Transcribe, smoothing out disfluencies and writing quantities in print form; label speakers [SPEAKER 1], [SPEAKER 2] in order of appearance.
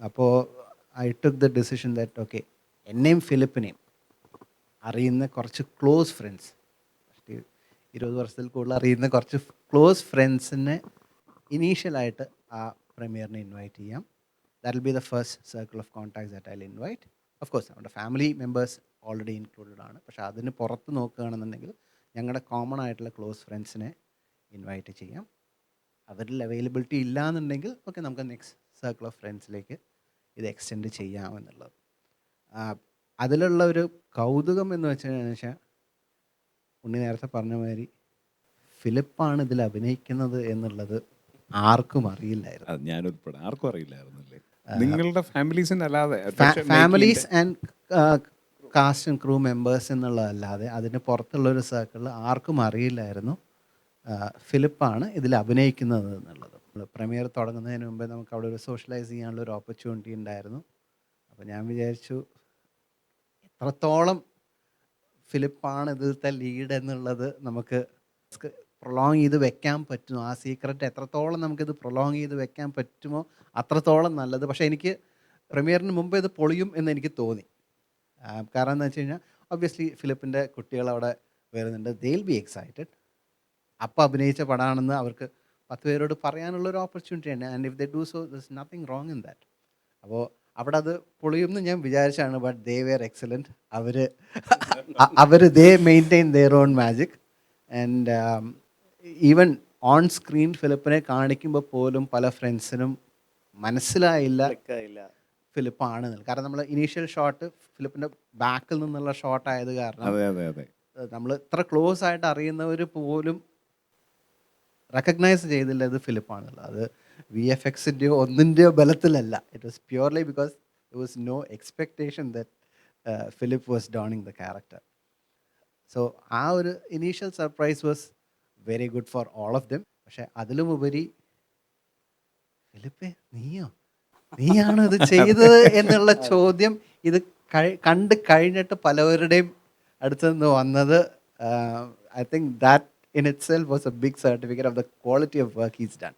[SPEAKER 1] അപ്പോൾ I took the decision that okay, എന്നെയും ഫിലിപ്പിനെയും അറിയുന്ന കുറച്ച് ക്ലോസ് ഫ്രണ്ട്സ്, 20 വർഷത്തിൽ കൂടുതൽ അറിയുന്ന കുറച്ച് ക്ലോസ് ഫ്രണ്ട്സിനെ ഇനീഷ്യലായിട്ട് ആ പ്രീമിയറിനെ ഇൻവൈറ്റ് ചെയ്യാം. That will be the first circle of contacts that I will invite. Of course നമ്മുടെ ഫാമിലി മെമ്പേഴ്സ് ഓൾറെഡി ഇൻക്ലൂഡഡ് ആണ്. പക്ഷേ അതിന് പുറത്ത് നോക്കുകയാണെന്നുണ്ടെങ്കിൽ ഞങ്ങളുടെ കോമൺ ആയിട്ടുള്ള ക്ലോസ് ഫ്രണ്ട്സിനെ ഇൻവൈറ്റ് ചെയ്യാം. അവരിൽ അവൈലബിലിറ്റി ഇല്ല എന്നുണ്ടെങ്കിൽ ഓക്കെ, നമുക്ക് നെക്സ്റ്റ് സർക്കിൾ ഓഫ് ഫ്രണ്ട്സിലേക്ക് ഇത് എക്സ്റ്റെൻഡ് ചെയ്യാമെന്നുള്ളത്. അതിലുള്ള ഒരു കൗതുകം എന്ന് വെച്ചാൽ ഉണ്ണി നേരത്തെ പറഞ്ഞ മാതിരി ഫിലിപ്പാണ് ഇതിൽ അഭിനയിക്കുന്നത് എന്നുള്ളത് ആർക്കും അറിയില്ലായിരുന്നു.
[SPEAKER 2] ഞാൻ ഉൾപ്പെടെ ആർക്കും അറിയില്ലായിരുന്നല്ലേ? നിങ്ങളുടെ ഫാമിലീസിന് അല്ലാതെ
[SPEAKER 1] families and cast and crew members എന്നുള്ളതല്ലാതെ അതിന് പുറത്തുള്ളൊരു സർക്കിളിൽ ആർക്കും അറിയില്ലായിരുന്നു ഫിലിപ്പാണ് ഇതിൽ അഭിനയിക്കുന്നത് എന്നുള്ളത്. പ്രീമിയർ തുടങ്ങുന്നതിന് മുമ്പേ നമുക്ക് അവിടെ ഒരു സോഷ്യലൈസ് ചെയ്യാനുള്ള ഒരു ഓപ്പർച്യൂണിറ്റി ഉണ്ടായിരുന്നു. അപ്പോൾ ഞാൻ വിചാരിച്ചു എത്രത്തോളം ഫിലിപ്പാണ് ഇതിലത്തെ ലീഡ് എന്നുള്ളത് നമുക്ക് പ്രൊലോങ് ചെയ്ത് വെക്കാൻ പറ്റുമോ, ആ സീക്രട്ട് എത്രത്തോളം നമുക്കിത് പ്രൊലോങ് ചെയ്ത് വെക്കാൻ പറ്റുമോ അത്രത്തോളം നല്ലത്. പക്ഷേ എനിക്ക് പ്രീമിയറിന് മുമ്പ് ഇത് പൊളിയും എന്ന് എനിക്ക് തോന്നി. കാരണം എന്ന് വെച്ച് കഴിഞ്ഞാൽ ഒബ്വിയസ്ലി ഫിലിപ്പിൻ്റെ കുട്ടികൾ അവിടെ വരുന്നുണ്ട്, ദേ വിൽ ബി എക്സൈറ്റഡ്. അപ്പം അഭിനയിച്ച പടമാണെന്ന് അവർക്ക് 10 പേരോട് പറയാനുള്ളൊരു ഓപ്പർച്യൂണിറ്റി ഉണ്ട്. And if they do so there is nothing wrong in that. അപ്പോൾ അവിടെ അത് പൊളിയുമെന്ന് ഞാൻ വിചാരിച്ചാണ്. But they were excellent. അവർ they maintain their own magic. And even on screen ഫിലിപ്പിനെ കാണിക്കുമ്പോൾ പോലും പല ഫ്രണ്ട്സിനും മനസ്സിലായില്ല ഫിലിപ്പാണ്. കാരണം നമ്മൾ ഇനീഷ്യൽ ഷോട്ട് ഫിലിപ്പിൻ്റെ ബാക്കിൽ നിന്നുള്ള ഷോട്ട് ആയത് കാരണം നമ്മൾ ഇത്ര ക്ലോസ് ആയിട്ട് അറിയുന്നവർ പോലും റെക്കഗ്നൈസ് ചെയ്തില്ല ഇത് ഫിലിപ്പാണല്ലോ. അത് VFXൻ്റെയോ ഒന്നിൻ്റെയോ ബലത്തിലല്ല. It was purely because there was no expectation that Philip was donning the character. So ആ ഒരു initial surprise was very good for all of them. പക്ഷെ അതിലുമുപരി ഫിലിപ്പേ നീയാണോ ഇത് ചെയ്തത് എന്നുള്ള ചോദ്യം ഇത് കണ്ട് കഴിഞ്ഞിട്ട് പലവരുടെയും അടുത്ത് നിന്ന് വന്നത്, I think that in itself was a big certificate of the quality of work he's done.